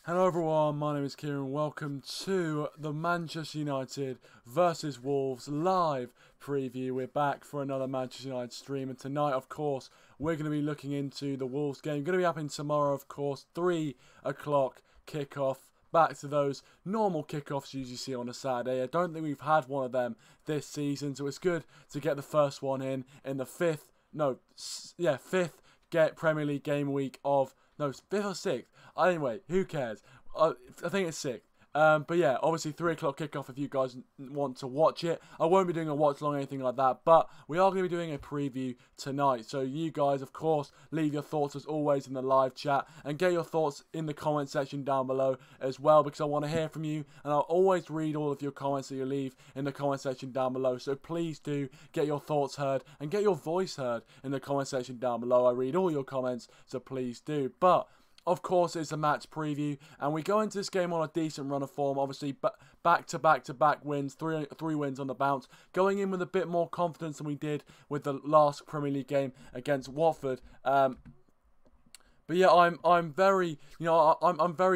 Hello everyone, my name is Kieran. Welcome to the Manchester United versus Wolves live preview. We're back for another Manchester United stream, and tonight, of course, we're going to be looking into the Wolves game. Going to be happening tomorrow, of course, 3 o'clock kickoff. Back to those normal kickoffs you usually see on a Saturday. I don't think we've had one of them this season, so it's good to get the first one in the fifth Premier League game week of, no, 5th or 6th. Anyway, who cares? I think it's 6th. But yeah, obviously 3 o'clock kickoff if you guys want to watch it. I won't be doing a watch along or anything like that, but we are going to be doing a preview tonight. So you guys, of course, leave your thoughts as always in the live chat and get your thoughts in the comment section down below as well, because I want to hear from you, and I'll always read all of your comments that you leave in the comment section down below. So please do get your thoughts heard and get your voice heard in the comment section down below. I read all your comments, so please do. But of course, it's a match preview, and we go into this game on a decent run of form. Obviously, back-to-back wins, three wins on the bounce, going in with a bit more confidence than we did with the last Premier League game against Watford. But yeah, I'm very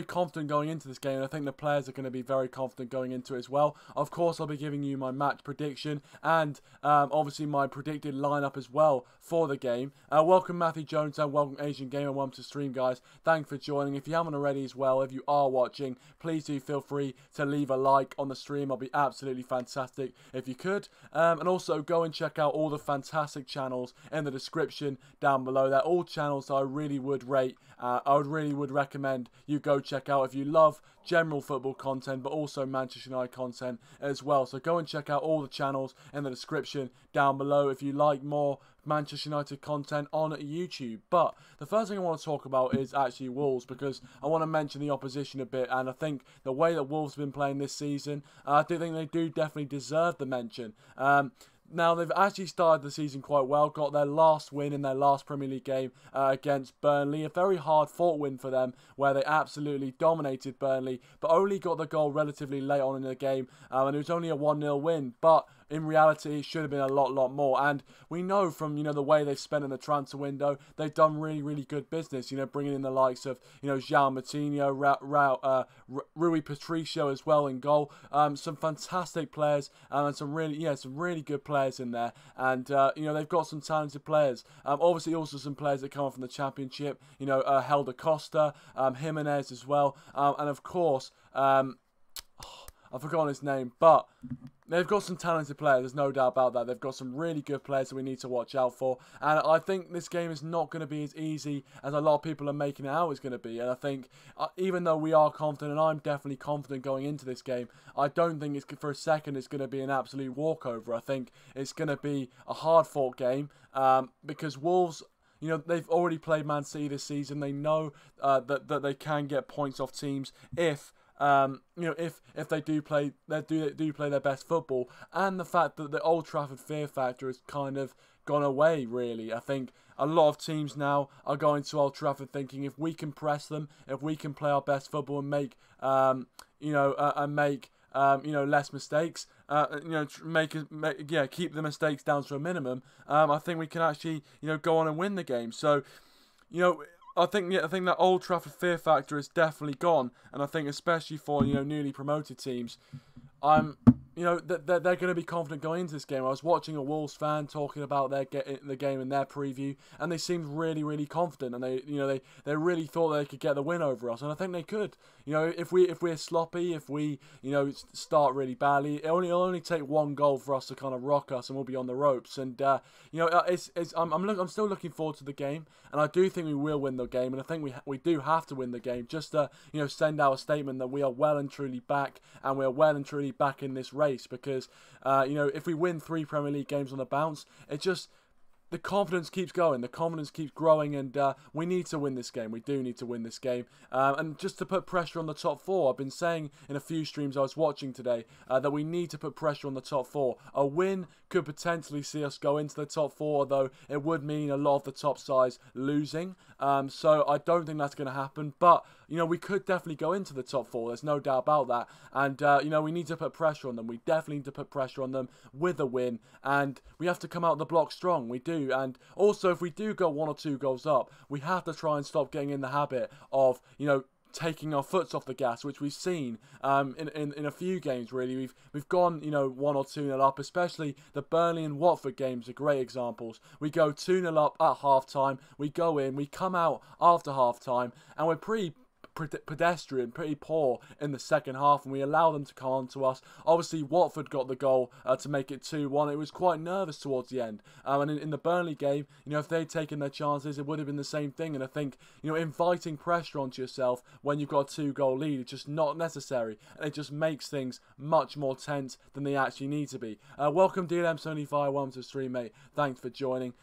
confident going into this game, and I think the players are going to be very confident going into it as well. Of course, I'll be giving you my match prediction and obviously my predicted lineup as well for the game. Welcome Matthew Jones and welcome Asian Gamer, welcome to stream, guys. Thanks for joining. If you haven't already as well, if you are watching, please do feel free to leave a like on the stream. I'll be absolutely fantastic if you could. And also go and check out all the fantastic channels in the description down below. They're all channels that I really would rate. I really would recommend you go check out if you love general football content, but also Manchester United content as well. So go and check out all the channels in the description down below if you like more Manchester United content on YouTube. But the first thing I want to talk about is actually Wolves, because I want to mention the opposition a bit, and I think the way that Wolves have been playing this season, I do think they do definitely deserve the mention. Now, they've actually started the season quite well, got their last win in their last Premier League game against Burnley. A very hard-fought win for them, where they absolutely dominated Burnley, but only got the goal relatively late on in the game, and it was only a 1-0 win. But in reality, it should have been a lot more. And we know from, the way they've spent in the transfer window, they've done really good business, bringing in the likes of, João Moutinho, Rui Patricio as well in goal. Some fantastic players, and some really good players in there. And, they've got some talented players. Obviously, also some players that come from the Championship, Helder Costa, Jimenez as well. And, of course, I've forgotten his name, but they've got some talented players, there's no doubt about that. They've got some really good players that we need to watch out for. And I think this game is not going to be as easy as a lot of people are making it out it's going to be. And I think, even though we are confident, and I'm definitely confident going into this game, I don't think for a second it's going to be an absolute walkover. I think it's going to be a hard-fought game, because Wolves, they've already played Man City this season. They know that they can get points off teams if they do play their best football. And the fact that the Old Trafford fear factor has kind of gone away, really. I think a lot of teams now are going to Old Trafford thinking, if we can press them, if we can play our best football and make less mistakes, keep the mistakes down to a minimum, I think we can actually, go on and win the game. So, I think that Old Trafford fear factor is definitely gone, and I think especially for newly promoted teams, they're going to be confident going into this game. I was watching a Wolves fan talking about the game in their preview, and they seemed really confident, and they really thought they could get the win over us, and I think they could. If we're sloppy, if we start really badly, it'll only take one goal for us to kind of rock us, and we'll be on the ropes. And I'm still looking forward to the game, and I do think we will win the game, and I think we do have to win the game just to send out a statement that we are well and truly back, and we are well and truly back in this race. Because if we win 3 Premier League games on the bounce, the confidence keeps going, the confidence keeps growing, and we need to win this game. We do need to win this game. And just to put pressure on the top 4, I've been saying in a few streams I was watching today that we need to put pressure on the top 4. A win could potentially see us go into the top 4, although it would mean a lot of the top sides losing. So I don't think that's going to happen. But, we could definitely go into the top 4. There's no doubt about that. And, we need to put pressure on them. We definitely need to put pressure on them with a win. And we have to come out the block strong. We do. And also, if we do go 1 or 2 goals up, we have to try and stop getting in the habit of, taking our foots off the gas, which we've seen in a few games really. We've gone 1 or 2-0 up, especially the Burnley and Watford games are great examples. We go 2-0 up at half time, we go in, we come out after half time, and we're pretty pedestrian, pretty poor in the second half, and we allow them to come on to us. Obviously, Watford got the goal to make it 2-1. It was quite nervous towards the end. And in the Burnley game, if they'd taken their chances, it would have been the same thing. And I think, inviting pressure onto yourself when you've got a 2-goal lead is just not necessary. And it just makes things much more tense than they actually need to be. Welcome, DLM75. Welcome to the stream, mate. Thanks for joining.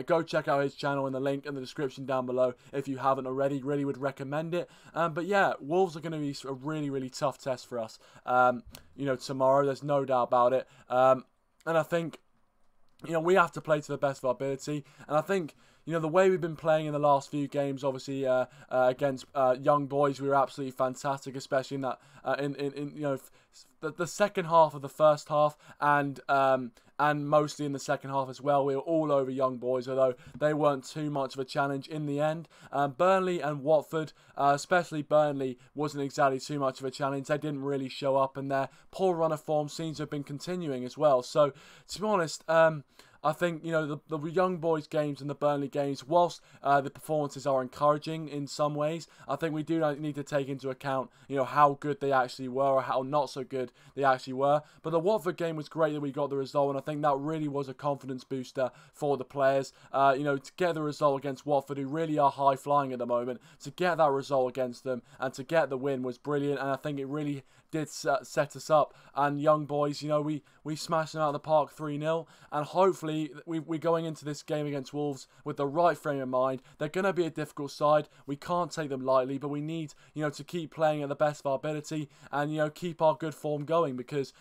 Go check out his channel in the link in the description down below if you haven't already. Really would recommend it. But yeah, Wolves are going to be a really, really tough test for us, tomorrow. There's no doubt about it. And I think, we have to play to the best of our ability. And I think, the way we've been playing in the last few games, obviously against young boys, we were absolutely fantastic, especially in that the second half of the first half, and mostly in the second half as well. We were all over young boys, although they weren't too much of a challenge in the end. Burnley and Watford, especially Burnley, wasn't exactly too much of a challenge. They didn't really show up, and their poor run of form seems to have been continuing as well. So, to be honest, I think, the young boys games and the Burnley games, whilst the performances are encouraging in some ways, I think we do need to take into account, how good they actually were or how not so good they actually were. But the Watford game was great that we got the result, and I think that really was a confidence booster for the players. To get the result against Watford, who really are high-flying at the moment, to get that result against them and to get the win was brilliant, and I think it really did set us up. And young boys, we smashed them out of the park 3-0, and hopefully we're going into this game against Wolves with the right frame of mind. They're going to be a difficult side. We can't take them lightly, but we need, to keep playing at the best of our ability and, keep our good form going, because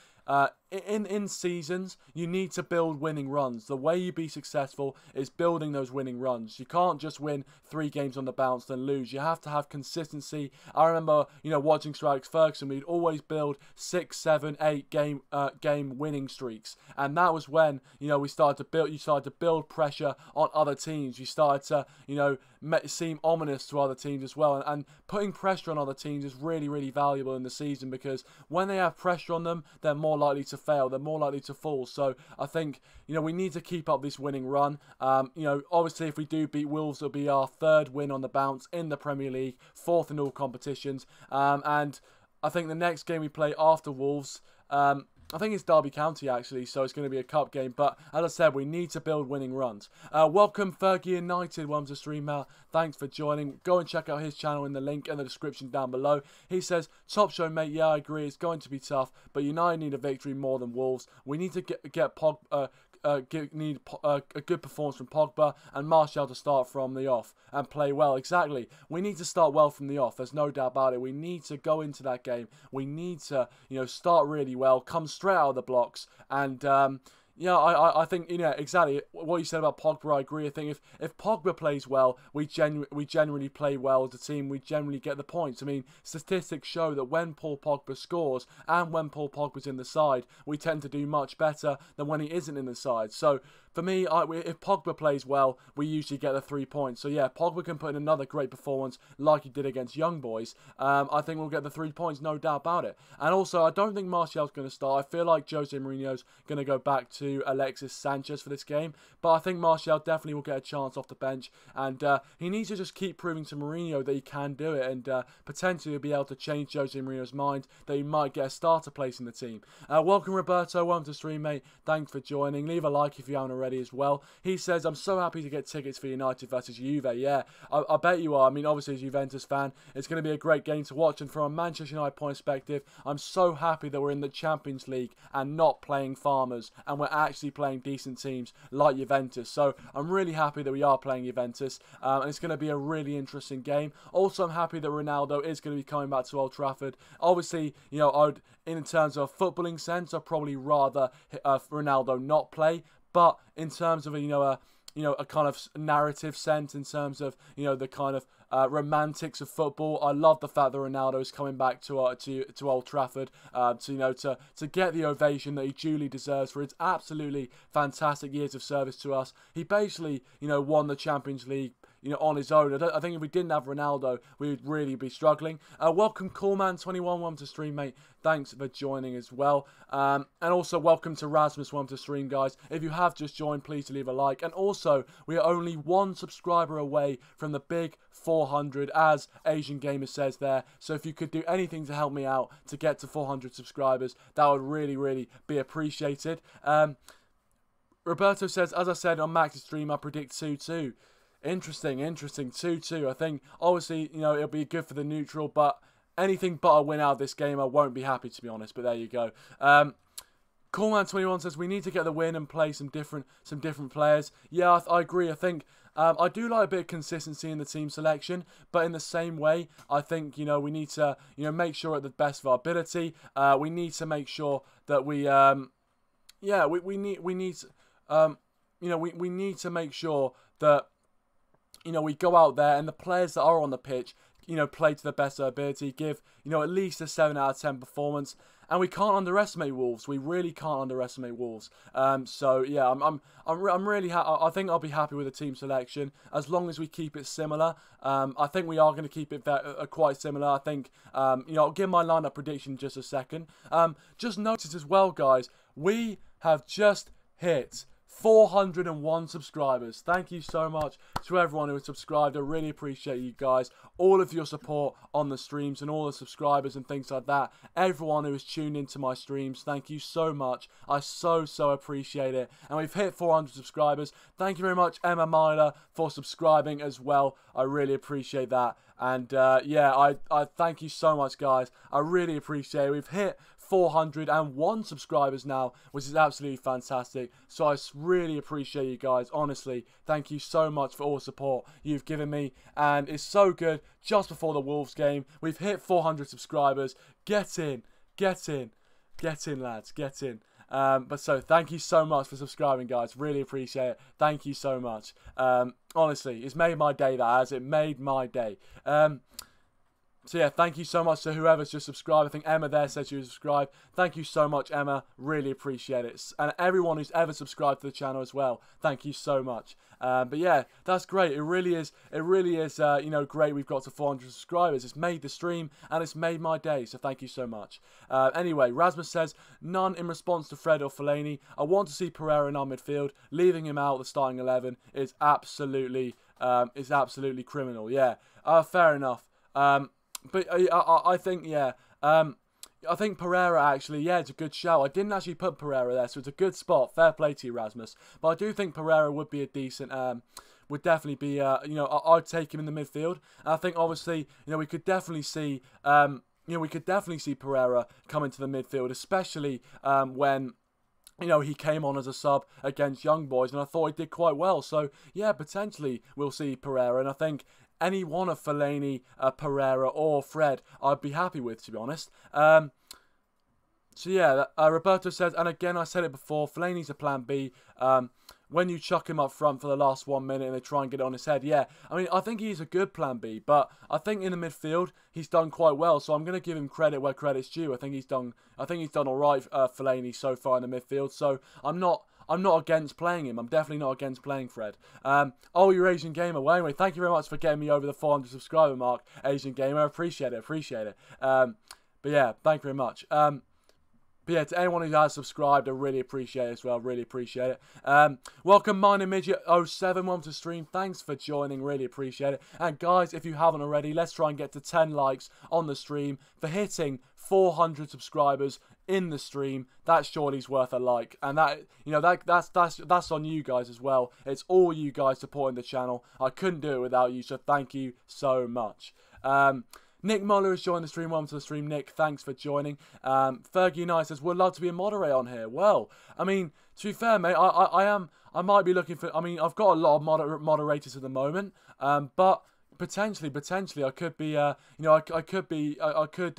in seasons, you need to build winning runs. The way you be successful is building those winning runs. You can't just win 3 games on the bounce then lose. You have to have consistency. I remember, watching Sir Alex Ferguson, we'd always build 6, 7, 8 game winning streaks, and that was when we started to build. You started to build pressure on other teams. You started to seem ominous to other teams as well, and putting pressure on other teams is really, really valuable in the season, because when they have pressure on them, they're more likely to fail, they're more likely to fall. So I think we need to keep up this winning run. Obviously if we do beat Wolves, it'll be our 3rd win on the bounce in the Premier League, 4th in all competitions, and I think the next game we play after Wolves, I think it's Derby County actually, so it's going to be a cup game. But as I said, we need to build winning runs. Welcome, Fergie United. Welcome to stream. Thanks for joining. Go and check out his channel in the link in the description down below. He says, top show, mate. Yeah, I agree. It's going to be tough, but United need a victory more than Wolves. We need to get a good performance from Pogba and Martial to start from the off and play well. Exactly. We need to start well from the off. There's no doubt about it. We need to go into that game. We need to, start really well, come straight out of the blocks, and I think exactly what you said about Pogba. I agree. I think if Pogba plays well, we generally play well as a team. We generally get the points. I mean, statistics show that when Paul Pogba scores and when Paul Pogba's in the side, we tend to do much better than when he isn't in the side. So for me, if Pogba plays well, we usually get the 3 points. So yeah, Pogba can put in another great performance like he did against Young Boys. I think we'll get the 3 points, no doubt about it. And also, I don't think Martial's going to start. I feel like Jose Mourinho's going to go back to Alexis Sanchez for this game, but I think Martial definitely will get a chance off the bench, and he needs to just keep proving to Mourinho that he can do it, and potentially be able to change Jose Mourinho's mind that he might get a starter place in the team. Welcome, Roberto. Welcome to stream, mate. Thanks for joining. Leave a like if you haven't already as well. He says, I'm so happy to get tickets for United versus Juve. Yeah, I bet you are. I mean, obviously as a Juventus fan, it's going to be a great game to watch, and from a Manchester United point perspective, I'm so happy that we're in the Champions League and not playing farmers, and we're actually playing decent teams like Juventus. So I'm really happy that we are playing Juventus, and it's going to be a really interesting game. Also, I'm happy that Ronaldo is going to be coming back to Old Trafford. Obviously, in terms of footballing sense, I'd probably rather Ronaldo not play, but in terms of a kind of narrative sense, in terms of the kind of romantics of football, I love the fact that Ronaldo is coming back to Old Trafford to get the ovation that he duly deserves for his absolutely fantastic years of service to us. He basically won the Champions League on his own. I think if we didn't have Ronaldo, we would really be struggling. Welcome Coolman21, welcome to stream, mate. Thanks for joining as well. And also welcome to Rasmus, welcome to stream, guys. If you have just joined, please leave a like. And also, we are only 1 subscriber away from the big 400, as Asian Gamer says there. So if you could do anything to help me out to get to 400 subscribers, that would really, really be appreciated. Roberto says, as I said on Max's stream, I predict 2-2. Interesting, 2-2. I think, obviously, it'll be good for the neutral, but anything but a win out of this game, I won't be happy, to be honest. But there you go. Coolman21 says, we need to get the win and play some different players. Yeah, I agree. I think I do like a bit of consistency in the team selection, but in the same way, I think, we need to, make sure at the best of our ability. We need to make sure that we need to make sure that, we go out there and the players that are on the pitch, play to the best of their ability, give, at least a 7 out of 10 performance. And we can't underestimate Wolves. We really can't underestimate Wolves. So yeah, I'm really I think I'll be happy with the team selection as long as we keep it similar. I think we are going to keep it quite similar. I think I'll give my lineup prediction in just a second. Just notice as well, guys, we have just hit 401 subscribers. Thank you so much to everyone who has subscribed. I really appreciate you guys, all of your support on the streams and all the subscribers and things like that. Everyone who has tuned into my streams, thank you so much. I so appreciate it. And we've hit 400 subscribers. Thank you very much, Emma Myler, for subscribing as well. I really appreciate that. And yeah, I thank you so much, guys. I really appreciate it. We've hit 401 subscribers now, which is absolutely fantastic. So I really appreciate you guys. Honestly, thank you so much for all the support you've given me. And it's so good. Just before the Wolves game, we've hit 400 subscribers. Get in, lads, get in. But so thank you so much for subscribing, guys. Really appreciate it. Thank you so much. Honestly, it's made my day, that has. It made my day. So yeah, thank you so much to whoever's just subscribed. I think Emma there said she was subscribed. Thank you so much, Emma. Really appreciate it. And everyone who's ever subscribed to the channel as well. Thank you so much. But yeah, that's great. It really is, great we've got to 400 subscribers. It's made the stream and it's made my day. So thank you so much. Anyway, Rasmus says, none in response to Fred or Fellaini. I want to see Pereira in our midfield. Leaving him out of the starting 11 is absolutely criminal. Yeah, fair enough. But I think, yeah, I think Pereira actually, yeah, it's a good shout. I didn't actually put Pereira there, so it's a good spot. Fair play to you, Rasmus. But I do think Pereira would be a decent, would definitely be, I'd take him in the midfield. And I think, obviously, we could definitely see, Pereira come into the midfield, especially when, he came on as a sub against Young Boys, and I thought he did quite well. So, yeah, potentially we'll see Pereira, and I think any one of Fellaini, Pereira or Fred, I'd be happy with, to be honest. So yeah, Roberto says, and again, I said it before, Fellaini's a plan B. When you chuck him up front for the last 1 minute and they try and get it on his head, yeah. I mean, I think he's a good plan B, but I think in the midfield, he's done quite well. So I'm going to give him credit where credit's due. I think he's done all right, Fellaini, so far in the midfield. So I'm not against playing him. I'm definitely not against playing Fred. Oh, you're Asian Gamer. Well, anyway, thank you very much for getting me over the 400 subscriber mark, Asian Gamer. I appreciate it. But yeah, thank you very much. But yeah, to anyone who has subscribed, I really appreciate it as well. Really appreciate it. Welcome, Minor Midget 07. Welcome to stream. Thanks for joining. Really appreciate it. And guys, if you haven't already, let's try and get to 10 likes on the stream for hitting 400 subscribers in the stream. That surely is worth a like, and that's on you guys as well. It's all you guys supporting the channel. I couldn't do it without you, so thank you so much. Nick Muller has joined the stream. Welcome to the stream, Nick. Thanks for joining. Fergie United says, would love to be a moderator on here. Well, I mean, to be fair, mate, I might be looking for, I mean, I've got a lot of moderators at the moment, but potentially I could be, I could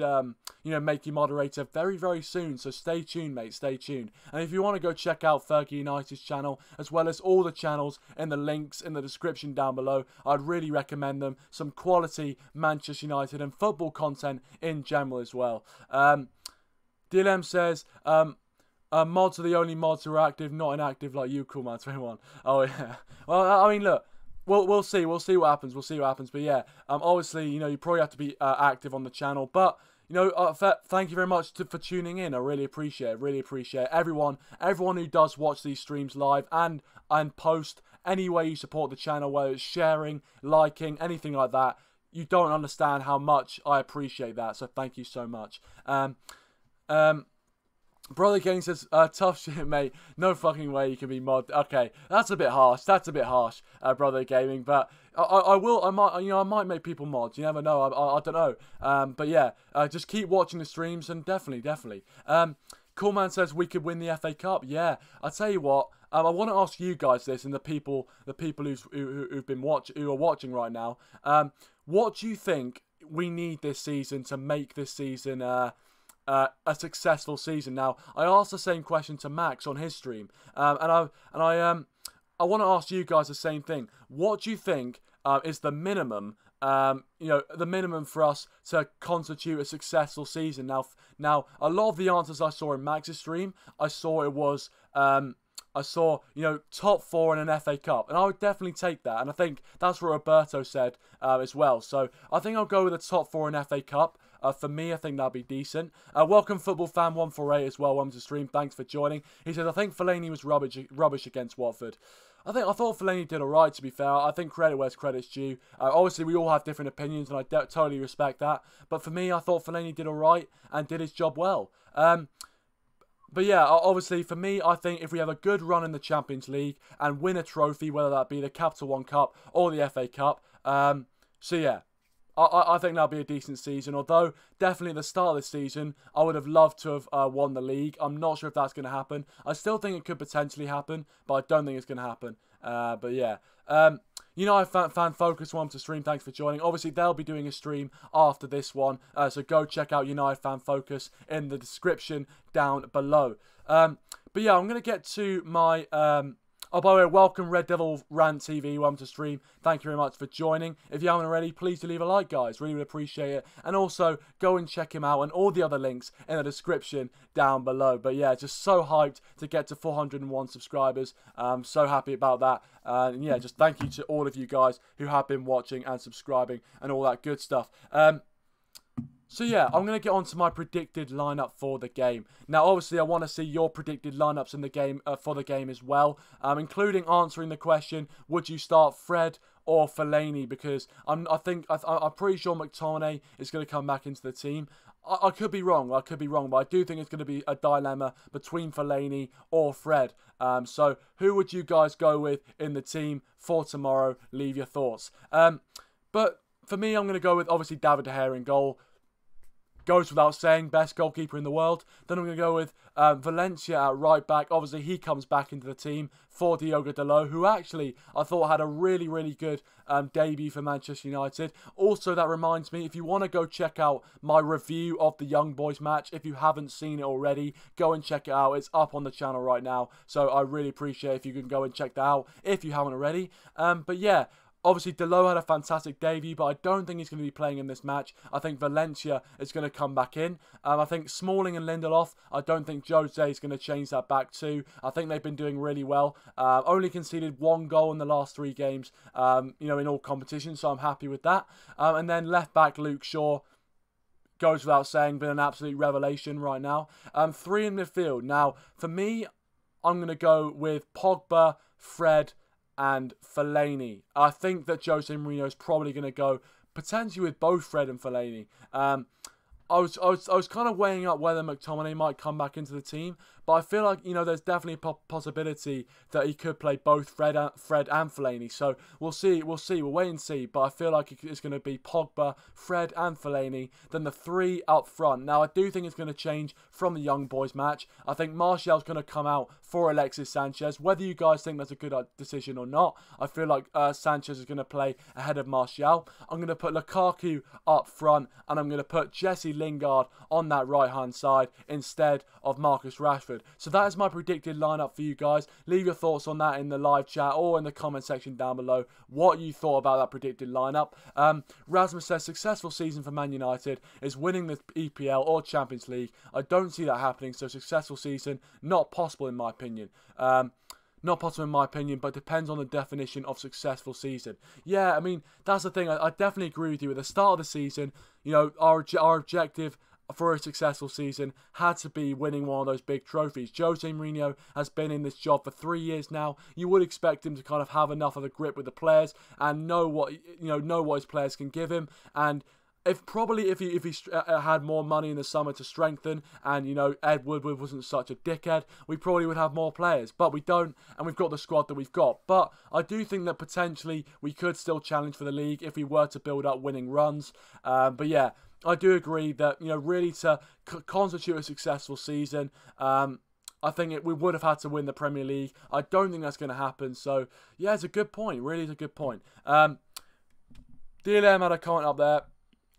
make you moderator very, very soon. So stay tuned, mate. Stay tuned. And if you want to go check out Fergie United's channel, as well as all the channels in the links in the description down below, I'd really recommend them. Some quality Manchester United and football content in general as well. DLM says, mods are the only mods who are active, not inactive like you, cool man 21. Oh yeah. Well, I mean, look. we'll see. We'll see what happens. We'll see what happens. But yeah, obviously, you know, you probably have to be active on the channel. But you know, thank you very much for tuning in. I really appreciate it. Really appreciate it. Everyone who does watch these streams live and post, any way you support the channel, whether it's sharing, liking, anything like that, you don't understand how much I appreciate that. So thank you so much. Brother Gang says, tough shit, mate. No fucking way you can be mod. Okay, that's a bit harsh. That's a bit harsh, Brother Gaming. But I might make people mods. You never know. I don't know. But yeah, just keep watching the streams and definitely. Coolman says we could win the FA Cup. Yeah, I tell you what. I want to ask you guys this, and the people who are watching right now. What do you think we need this season to make this season a successful season? Now, I asked the same question to Max on his stream, and I want to ask you guys the same thing. What do you think is the minimum? You know, the minimum for us to constitute a successful season. Now, a lot of the answers I saw in Max's stream, I saw it was. I saw, you know, top 4 in an FA Cup. And I would definitely take that. And I think that's what Roberto said as well. So I think I'll go with the top 4 in FA Cup. For me, I think that'll be decent. Welcome, Football Fan 148 as well. Welcome to the stream. Thanks for joining. He says, I think Fellaini was rubbish against Watford. I thought Fellaini did alright, to be fair. I think credit where's credit's due. Obviously, we all have different opinions, and I totally respect that. But for me, I thought Fellaini did alright and did his job well. But yeah, obviously for me, I think if we have a good run in the Champions League and win a trophy, whether that be the Capital One Cup or the FA Cup, so yeah, I think that'll be a decent season. Although, definitely at the start of the season, I would have loved to have won the league. I'm not sure if that's going to happen. I still think it could potentially happen, but I don't think it's going to happen. But yeah. United Fan Focus wanted to stream. Thanks for joining. Obviously, they'll be doing a stream after this one. So go check out United Fan Focus in the description down below. But yeah, I'm going to get to my... Oh, by the way, welcome Red Devil Rant TV. Welcome to stream. Thank you very much for joining. If you haven't already, please do leave a like, guys. Really would appreciate it. And also, go and check him out and all the other links in the description down below. But yeah, just so hyped to get to 401 subscribers. I'm so happy about that. And yeah, just thank you to all of you guys who have been watching and subscribing and all that good stuff. So yeah, I'm going to get on to my predicted lineup for the game. Now, obviously, I want to see your predicted lineups in the game for the game as well, including answering the question: would you start Fred or Fellaini? Because I'm pretty sure McTominay is going to come back into the team. I could be wrong. But I do think it's going to be a dilemma between Fellaini or Fred. So who would you guys go with in the team for tomorrow? Leave your thoughts. But for me, I'm going to go with obviously David De Gea in goal. Goes without saying, best goalkeeper in the world. Then I'm going to go with Valencia at right back. Obviously, he comes back into the team for Diogo Dalot, who actually I thought had a really good debut for Manchester United. Also, that reminds me, if you want to go check out my review of the Young Boys match, if you haven't seen it already, go and check it out. It's up on the channel right now. So I really appreciate if you can go and check that out if you haven't already. But yeah. Obviously, Dalot had a fantastic debut, but I don't think he's going to be playing in this match. I think Valencia is going to come back in. I think Smalling and Lindelof, I don't think Jose is going to change that back too. I think they've been doing really well. Only conceded 1 goal in the last 3 games, in all competitions, so I'm happy with that. And then left back Luke Shaw, goes without saying, been an absolute revelation right now. 3 in midfield. Now, for me, I'm going to go with Pogba, Fred, and Fellaini. I think that Jose Mourinho is probably going to go potentially with both Fred and Fellaini. I was kind of weighing up whether McTominay might come back into the team, but I feel like there's definitely a possibility that he could play both Fred and Fellaini. So we'll see. We'll wait and see. But I feel like it's going to be Pogba, Fred, and Fellaini. Then the 3 up front. Now I do think it's going to change from the Young Boys match. I think Martial's going to come out for Alexis Sanchez. Whether you guys think that's a good decision or not, I feel like Sanchez is going to play ahead of Martial. I'm going to put Lukaku up front, and I'm going to put Jesse Lingard on that right-hand side instead of Marcus Rashford. So that is my predicted lineup for you guys. Leave your thoughts on that in the live chat or in the comment section down below. What you thought about that predicted lineup. Rasmus says, successful season for Man United is winning the EPL or Champions League. I don't see that happening, so successful season, not possible in my opinion. Not possible in my opinion, but depends on the definition of successful season. Yeah, I mean, that's the thing. I definitely agree with you. At the start of the season, you know, our objective for a successful season had to be winning one of those big trophies. Jose Mourinho has been in this job for 3 years now. You would expect him to kind of have enough of a grip with the players and know what his players can give him. And if he had more money in the summer to strengthen, and you know Ed Woodward wasn't such a dickhead, we probably would have more players. But we don't, and we've got the squad that we've got. But I do think that potentially we could still challenge for the league if we were to build up winning runs. But yeah, I do agree that, you know, really to constitute a successful season, I think we would have had to win the Premier League. I don't think that's going to happen. So yeah, it's a good point. Really, is a good point. DLM had a comment up there.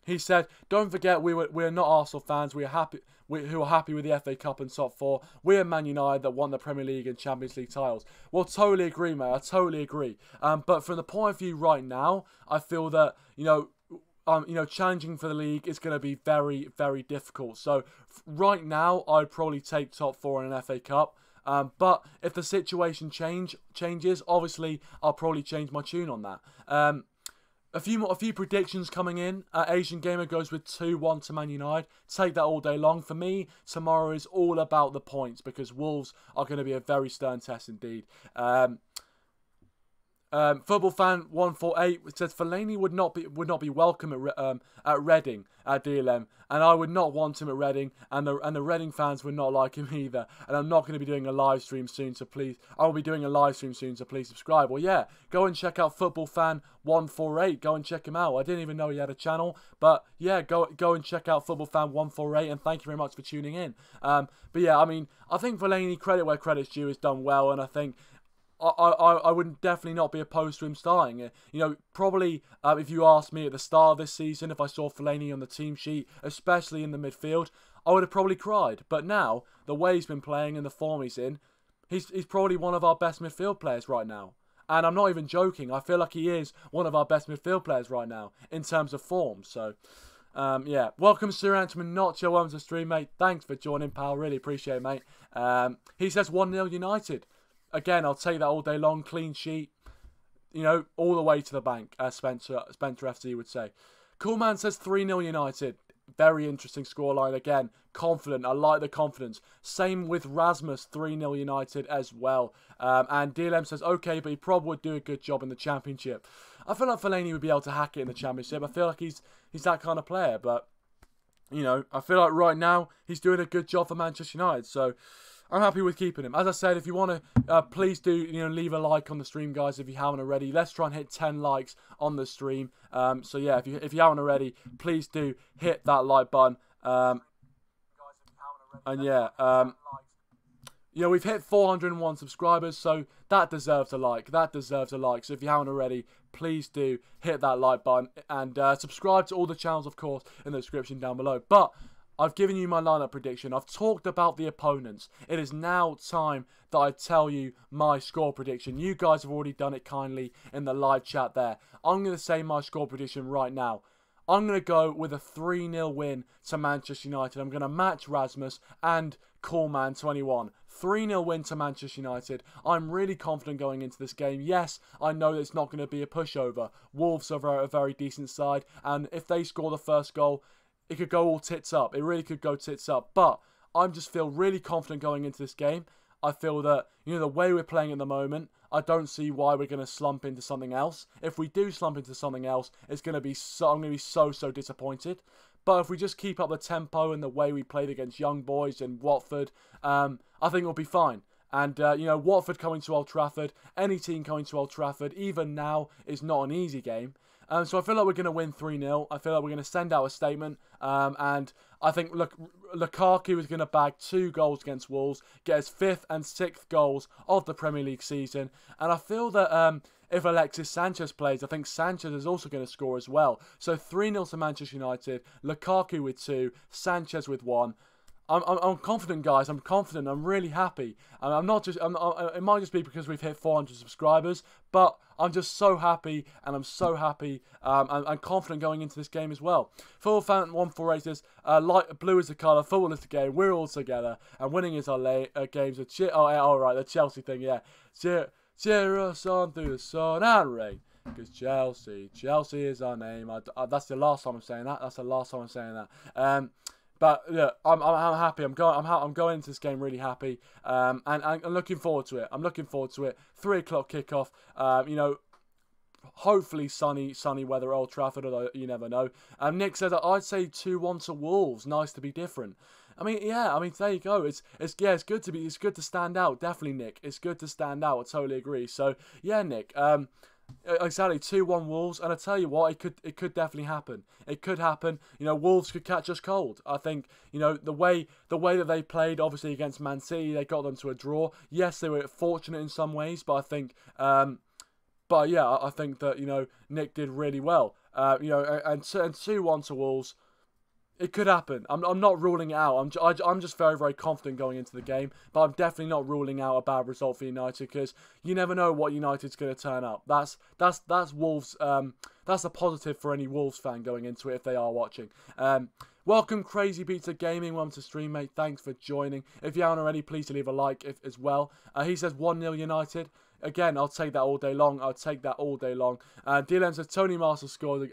He said, "Don't forget, we're not Arsenal fans. Who are happy with the FA Cup and top four. We're Man United that won the Premier League and Champions League titles." Well, totally agree, mate. I totally agree. But from the point of view right now, I feel that challenging for the league is going to be very, very difficult. So right now, I'd probably take top four in an FA Cup. But if the situation changes, obviously I'll probably change my tune on that. A few predictions coming in. Asian Gamer goes with 2-1 to Man United. Take that all day long. For me, tomorrow is all about the points because Wolves are going to be a very stern test indeed. Football fan 148 says Fellaini would not be welcome at Reading at DLM, and I would not want him at Reading, and the Reading fans would not like him either. And I'm not going to be doing a live stream soon, so please, I'll be doing a live stream soon, so please subscribe. Well, yeah, go and check out Football Fan 148. Go and check him out. I didn't even know he had a channel, but yeah, go and check out Football Fan 148, and thank you very much for tuning in. But yeah, I mean, I think Fellaini, credit where credit's due, has done well, and I think I would definitely not be opposed to him starting. You know, probably if you asked me at the start of this season, if I saw Fellaini on the team sheet, especially in the midfield, I would have probably cried. But now, the way he's been playing and the form he's in, he's probably one of our best midfield players right now. And I'm not even joking. I feel like he is one of our best midfield players right now in terms of form. So, yeah. Welcome, Sir Antonin Notch. Welcome to the stream, mate. Thanks for joining, pal. Really appreciate it, mate. He says 1-0 United. Again, I'll take that all day long. Clean sheet, you know, all the way to the bank, as Spencer FC would say. Coolman says 3-0 United. Very interesting scoreline. Again, confident. I like the confidence. Same with Rasmus, 3-0 United as well. And DLM says, okay, but he probably would do a good job in the Championship. I feel like Fellaini would be able to hack it in the Championship. I feel like he's that kind of player. But, you know, I feel like right now he's doing a good job for Manchester United. So I'm happy with keeping him. As I said, if you want to, please do, you know, leave a like on the stream, guys, if you haven't already. Let's try and hit 10 likes on the stream. So yeah, if you haven't already, please do hit that like button. And yeah, you know, we've hit 401 subscribers, so that deserves a like. That deserves a like. So if you haven't already, please do hit that like button and subscribe to all the channels, of course, in the description down below. But I've given you my lineup prediction. I've talked about the opponents. It is now time that I tell you my score prediction. You guys have already done it kindly in the live chat there. I'm going to say my score prediction right now. I'm going to go with a 3-0 win to Manchester United. I'm going to match Rasmus and Coolman21. 3-0 win to Manchester United. I'm really confident going into this game. Yes, I know that it's not going to be a pushover. Wolves are a very decent side, and if they score the first goal, it could go all tits up. It really could go tits up. But I just feel really confident going into this game. I feel that, you know, the way we're playing at the moment, I don't see why we're going to slump into something else. If we do slump into something else, it's going to be I'm going to be so disappointed. But if we just keep up the tempo and the way we played against Young Boys and Watford, I think we'll be fine. And, you know, Watford coming to Old Trafford, any team coming to Old Trafford, even now, is not an easy game. So I feel like we're going to win 3-0. I feel like we're going to send out a statement. And I think, look, Lukaku is going to bag 2 goals against Wolves, get his 5th and 6th goals of the Premier League season. And I feel that if Alexis Sanchez plays, I think Sanchez is also going to score as well. So 3-0 to Manchester United, Lukaku with 2, Sanchez with 1. I'm confident, guys. I'm confident. I'm really happy. I'm not just. It might just be because we've hit 400 subscribers, but I'm just so happy, and I'm so happy and confident going into this game as well. Football Fan 148 says, light blue is the colour, football is the game, we're all together, and winning is our games. Alright, the Chelsea thing, yeah. Cheer us on through the sun and rain. Because Chelsea is our name. That's the last time I'm saying that. That's the last time I'm saying that. But yeah, I'm happy. I'm going into this game really happy. And I'm looking forward to it. I'm looking forward to it. 3 o'clock kickoff. You know, hopefully sunny weather at Old Trafford, although you never know. Nick says I'd say 2-1 to Wolves. Nice to be different. I mean, yeah. I mean, there you go. It's good to stand out. Definitely, Nick. It's good to stand out. I totally agree. So yeah, Nick. Exactly, 2-1 Wolves, and I tell you what, it could definitely happen. It could happen. You know, Wolves could catch us cold. I think, you know, the way that they played, obviously against Man City, they got them to a draw. Yes, they were fortunate in some ways, but I think, but yeah, I think that, you know, Nick did really well. You know, and 2-1 to Wolves. It could happen. I'm not ruling it out. I'm just very, very confident going into the game. But I'm definitely not ruling out a bad result for United, because you never know what United's going to turn up. That's Wolves. That's a positive for any Wolves fan going into it if they are watching. Welcome, Crazy Pizza Gaming. Welcome to stream, mate. Thanks for joining. If you haven't already, please leave a like as well. He says 1-0 United. Again, I'll take that all day long. I'll take that all day long. DLM says Tony Marshall scored.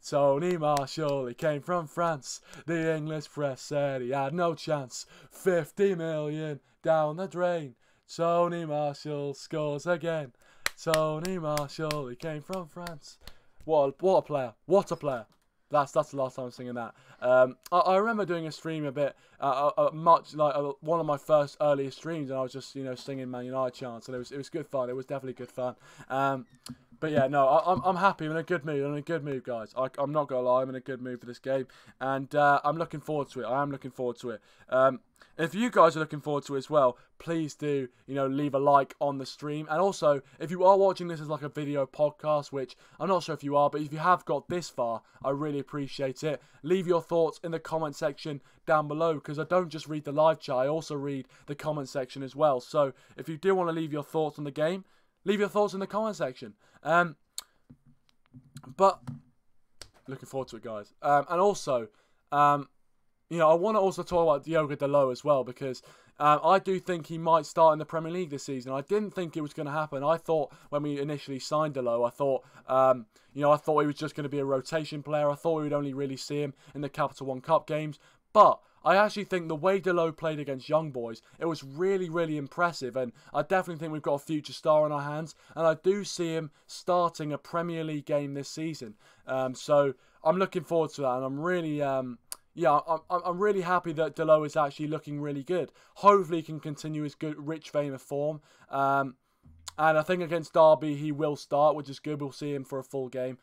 Tony Marshall, he came from France. The English press said he had no chance. 50 million down the drain. Tony Marshall scores again. Tony Marshall, he came from France. What a player. What a player. That's the last time I'm singing that. I remember doing a stream a bit, much like one of my first earliest streams, and I was just, you know, singing Man United chants, and it was good fun. It was definitely good fun. But yeah, no, I'm happy. I'm in a good mood. I'm in a good mood, guys. I'm not gonna lie. I'm in a good mood for this game, and I'm looking forward to it. I am looking forward to it. If you guys are looking forward to it as well, please do, you know, leave a like on the stream. And also, if you are watching this as like a video podcast, which I'm not sure if you are, but if you have got this far, I really appreciate it. Leave your thoughts in the comment section down below, because I don't just read the live chat, I also read the comment section as well. So if you do want to leave your thoughts on the game, leave your thoughts in the comment section. But looking forward to it, guys. And also, you know, I want to also talk about Diogo Dalot as well, because I do think he might start in the Premier League this season. I didn't think it was going to happen. I thought when we initially signed Dalot, I thought, you know, I thought he was just going to be a rotation player. I thought we would only really see him in the Capital One Cup games. But I actually think the way Dalot played against Young Boys, it was really, really impressive. And I definitely think we've got a future star on our hands. And I do see him starting a Premier League game this season. So I'm looking forward to that. And I'm really, yeah, I'm really happy that Dalot is actually looking really good. Hopefully he can continue his good, rich vein of form. And I think against Derby he will start, which is good. We'll see him for a full game.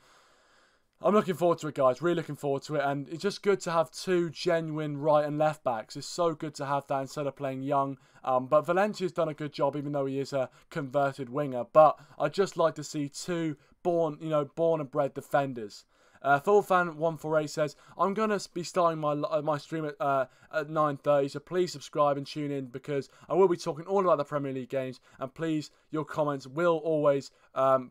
I'm looking forward to it, guys. Really looking forward to it. And it's just good to have two genuine right and left backs. It's so good to have that instead of playing Young. But Valencia's done a good job, even though he is a converted winger. But I'd just like to see two born and bred defenders. Full Fan 148 says, I'm going to be starting my stream at 9:30, so please subscribe and tune in, because I will be talking all about the Premier League games, and please, your comments will always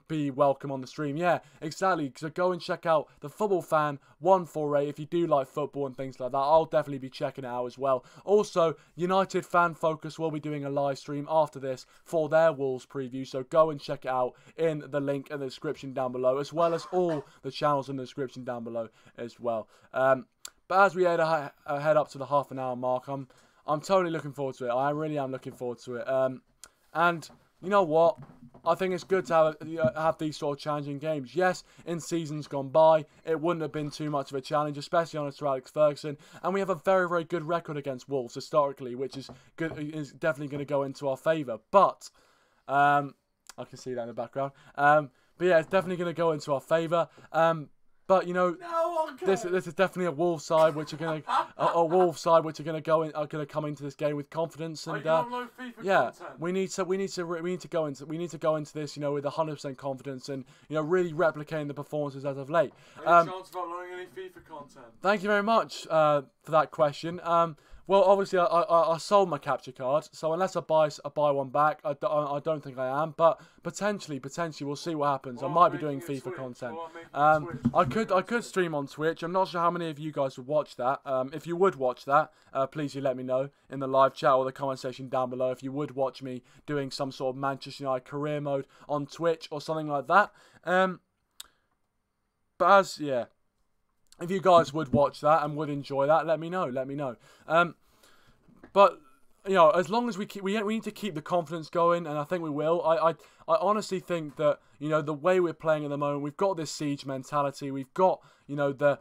be welcome on the stream. Yeah, exactly, so go and check out the Football Fan 148 if you do like football and things like that. I'll definitely be checking it out as well. Also, United Fan Focus will be doing a live stream after this for their Wolves preview, so go and check it out in the link in the description down below, as well as all the channels in the description down below as well. But as we head up to the half an hour mark, I'm totally looking forward to it. I really am looking forward to it. And you know what? I think it's good to have these sort of challenging games. Yes, in seasons gone by, it wouldn't have been too much of a challenge, especially on Sir Alex Ferguson. And we have a very, very good record against Wolves historically, which is good. Is definitely going to go into our favour. But I can see that in the background. But yeah, it's definitely going to go into our favour. But you know, this is definitely a Wolves side which are going to come into this game with confidence, and yeah, we need to go into this, you know, with 100% confidence, and you know, really replicating the performances as of late. Any chance of uploading any FIFA content? Thank you very much for that question. Well, obviously, I sold my capture card, so unless I buy one back, I don't think I am. But potentially, we'll see what happens. I might be doing FIFA content. I could stream on Twitch. I'm not sure how many of you guys would watch that. If you would watch that, please do let me know in the live chat or the comment section down below if you would watch me doing some sort of Manchester United career mode on Twitch or something like that. If you guys would watch that and would enjoy that, let me know. But you know, as long as we need to keep the confidence going, and I think we will. I honestly think that, you know, the way we're playing at the moment, we've got this siege mentality. We've got, you know,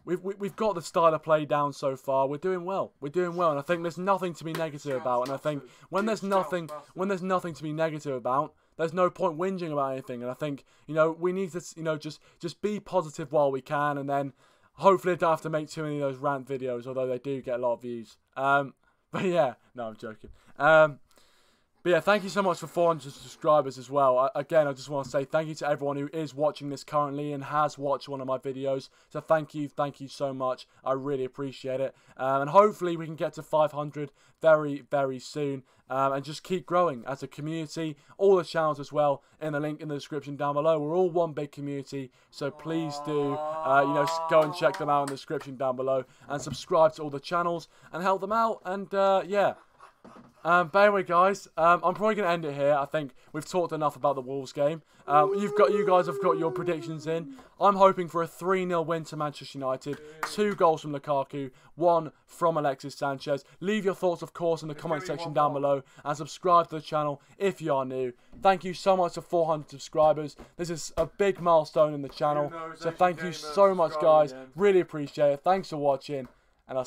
we've got the style of play down so far. We're doing well, and I think there's nothing to be negative about. And I think when there's nothing to be negative about, there's no point whinging about anything. And I think, you know, we need to, you know, just be positive while we can, and then hopefully I don't have to make too many of those rant videos, although they do get a lot of views. But yeah, no, I'm joking. But yeah, thank you so much for 400 subscribers as well. Again, I just want to say thank you to everyone who is watching this currently and has watched one of my videos. So thank you so much. I really appreciate it. And hopefully we can get to 500 very, very soon. And just keep growing as a community. All the channels as well in the link in the description down below. We're all one big community. So please do, you know, go and check them out in the description down below. And subscribe to all the channels and help them out. And yeah. But anyway, guys, I'm probably going to end it here. I think we've talked enough about the Wolves game. You guys have got your predictions in. I'm hoping for a 3-0 win to Manchester United. 2 goals from Lukaku, 1 from Alexis Sanchez. Leave your thoughts, of course, in the comment section down below. And subscribe to the channel if you are new. Thank you so much for 400 subscribers. This is a big milestone in the channel. So thank you so much, guys. Really appreciate it. Thanks for watching. And I'll